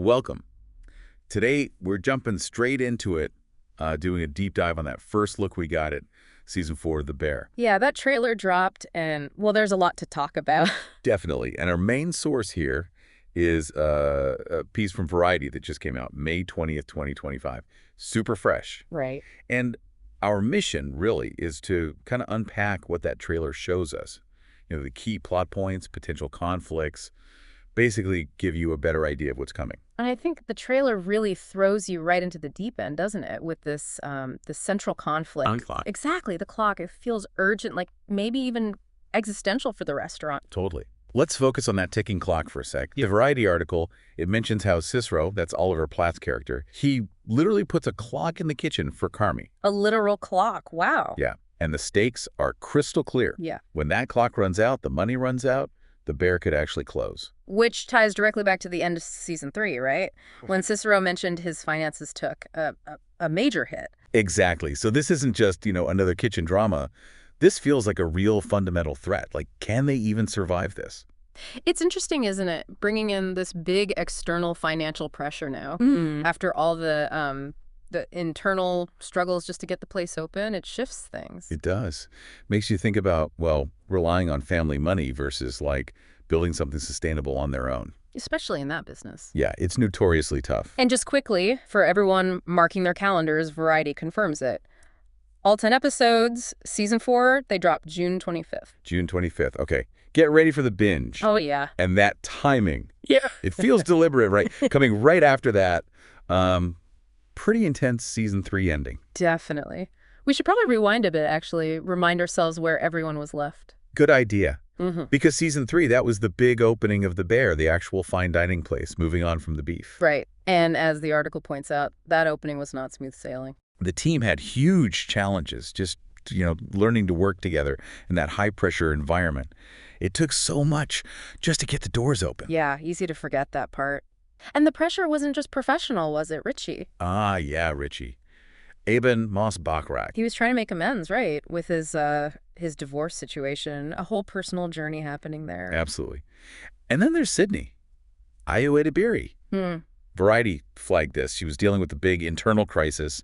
Welcome. Today, we're jumping straight into it, doing a deep dive on that first look we got at Season 4 of The Bear. Yeah, that trailer dropped, and, well, there's a lot to talk about. Definitely. And our main source here is a piece from Variety that just came out May 20th, 2025. Super fresh. Right. And our mission, really, is to kind of unpack what that trailer shows us. You know, the key plot points, potential conflicts, basically give you a better idea of what's coming. And I think the trailer really throws you right into the deep end, doesn't it, with this central conflict. On clock. Exactly, the clock. It feels urgent, like maybe even existential for the restaurant. Totally. Let's focus on that ticking clock for a sec. The Variety article, it mentions how Cicero, that's Oliver Platt's character, he literally puts a clock in the kitchen for Carmy. A literal clock. Wow. Yeah. And the stakes are crystal clear. Yeah. When that clock runs out, the money runs out, the bear could actually close. Which ties directly back to the end of Season 3, right? When Cicero mentioned his finances took a major hit. Exactly. So this isn't just, another kitchen drama. This feels like a real fundamental threat. Like, can they even survive this? It's interesting, isn't it? Bringing in this big external financial pressure now. After all the internal struggles just to get the place open, it shifts things. It does. Makes you think about, well, relying on family money versus, like, building something sustainable on their own. Especially in that business. Yeah, it's notoriously tough. And just quickly, for everyone marking their calendars, Variety confirms it. All 10 episodes, Season 4, they drop June 25th. June 25th. Okay. Get ready for the binge. Oh, yeah. And that timing. Yeah. It feels deliberate, right? Coming right after that. Pretty intense Season 3 ending. Definitely. We should probably rewind a bit, actually, remind ourselves where everyone was left. Good idea. Because Season 3, that was the big opening of The Bear, the actual fine dining place, moving on from the beef. Right. And as the article points out, that opening was not smooth sailing. The team had huge challenges just, learning to work together in that high-pressure environment. It took so much just to get the doors open. Yeah, easy to forget that part. And the pressure wasn't just professional, was it, Richie? Ah, yeah, Richie. Eben Moss-Bachrach. He was trying to make amends, right, with his divorce situation, a whole personal journey happening there. Absolutely. And then there's Sydney. Ayo Edebiri. Variety flagged this. She was dealing with a big internal crisis.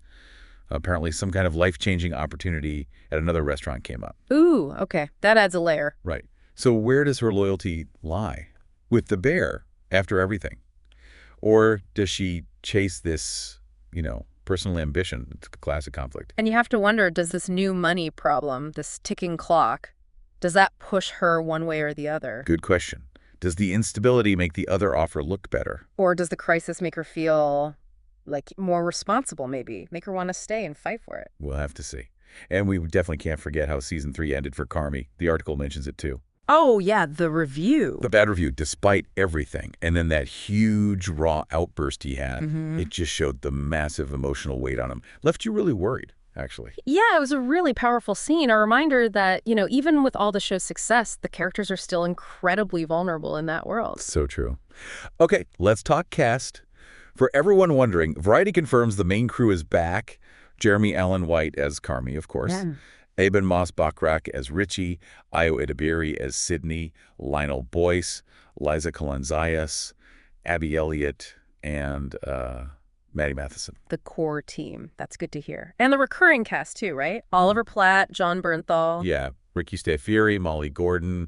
Apparently some kind of life-changing opportunity at another restaurant came up. Ooh, okay. That adds a layer. Right. So where does her loyalty lie? With the bear, after everything? Or does she chase this, personal ambition? It's a classic conflict. And you have to wonder, does this new money problem, this ticking clock, does that push her one way or the other? Good question. Does the instability make the other offer look better? Or does the crisis make her feel like more responsible, maybe? Make her want to stay and fight for it? We'll have to see. And we definitely can't forget how Season 3 ended for Carmy. The article mentions it too. Oh, yeah, the review. The bad review, despite everything. And then that huge raw outburst he had, it just showed the massive emotional weight on him. Left you really worried, actually. Yeah, it was a really powerful scene. A reminder that, even with all the show's success, the characters are still incredibly vulnerable in that world. So true. Okay, let's talk cast. For everyone wondering, Variety confirms the main crew is back. Jeremy Allen White as Carmy, of course. Yeah. Eben Moss-Bachrach as Richie, Ayo Edebiri as Sydney, Lionel Boyce, Liza Colon-Zayas, Abby Elliott, and Maddie Matheson. The core team. That's good to hear. And the recurring cast, too, right? Oliver Platt, John Bernthal. Yeah, Ricky Staffieri, Molly Gordon,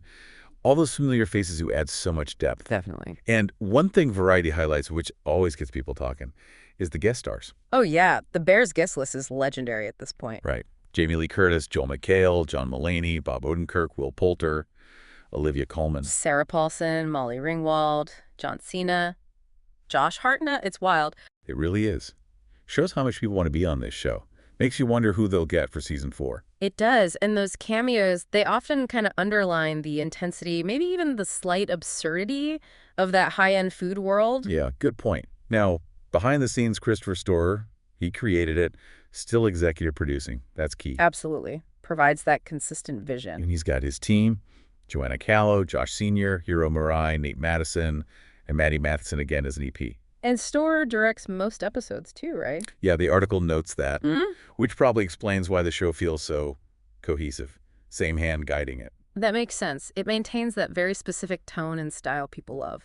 all those familiar faces who add so much depth. Definitely. And one thing Variety highlights, which always gets people talking, is the guest stars. Oh, yeah. The Bears guest list is legendary at this point. Right. Jamie Lee Curtis, Joel McHale, John Mulaney, Bob Odenkirk, Will Poulter, Olivia Colman. Sarah Paulson, Molly Ringwald, John Cena, Josh Hartnett. It's wild. It really is. Shows how much people want to be on this show. Makes you wonder who they'll get for Season 4. It does. And those cameos, they often kind of underline the intensity, maybe even the slight absurdity of that high-end food world. Yeah, good point. Now, behind the scenes, Christopher Storer, he created it, still executive producing. That's key. Absolutely. Provides that consistent vision. And he's got his team, Joanna Callow, Josh Sr., Hiro Murai, Nate Madison, and Maddie Matheson again as an EP. And Storer directs most episodes too, right? Yeah, the article notes that, which probably explains why the show feels so cohesive. Same hand guiding it. That makes sense. It maintains that very specific tone and style people love.